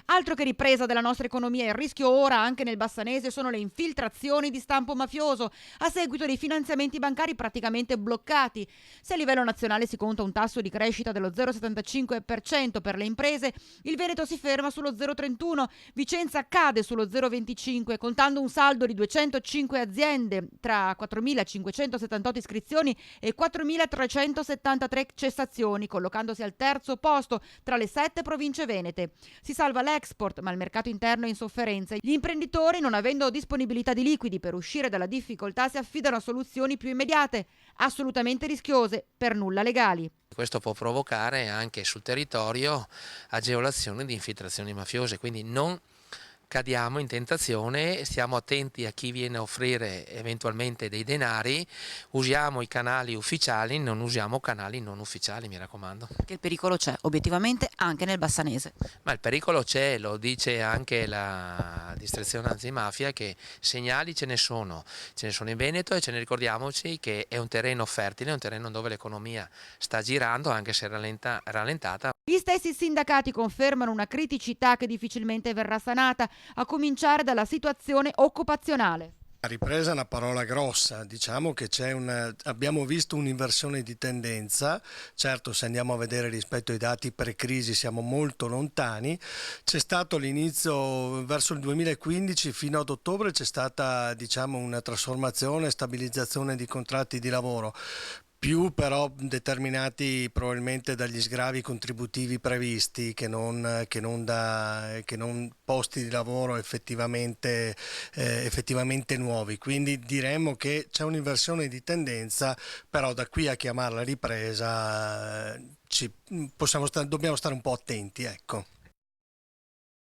Altro che ripresa della nostra economia, il rischio ora anche nel Bassanese sono le infiltrazioni di stampo mafioso a seguito dei finanziamenti bancari praticamente bloccati. Se a livello nazionale si conta un tasso di crescita dello 0,75% per le imprese, il Veneto si ferma sullo 0,31%, Vicenza cade sullo 0,25%, contando un saldo di 205 aziende tra 4.578 iscrizioni e 4.373 cessazioni, collocandosi al terzo posto tra le 7 province venete. Si salva l'export, ma il mercato interno è in sofferenza. Gli imprenditori, non avendo disponibilità di liquidi per uscire dalla difficoltà, si affidano a soluzioni più immediate, assolutamente rischiose, per nulla legali. Questo può provocare anche sul territorio agevolazioni di infiltrazioni mafiose, quindi non cadiamo in tentazione, stiamo attenti a chi viene a offrire eventualmente dei denari, usiamo i canali ufficiali, non usiamo canali non ufficiali, mi raccomando. Che il pericolo c'è, obiettivamente, anche nel Bassanese. Ma il pericolo c'è, lo dice anche la direzione antimafia, che segnali ce ne sono in Veneto e ce ne ricordiamoci che è un terreno fertile, è un terreno dove l'economia sta girando anche se rallentata. Gli stessi sindacati confermano una criticità che difficilmente verrà sanata, a cominciare dalla situazione occupazionale. La ripresa è una parola grossa, diciamo che abbiamo visto un'inversione di tendenza, certo se andiamo a vedere rispetto ai dati pre-crisi siamo molto lontani, c'è stato l'inizio verso il 2015 fino ad ottobre c'è stata diciamo una trasformazione, stabilizzazione di contratti di lavoro, più però determinati probabilmente dagli sgravi contributivi previsti che non posti di lavoro effettivamente nuovi. Quindi diremmo che c'è un'inversione di tendenza, però da qui a chiamarla ripresa dobbiamo stare un po' attenti, ecco.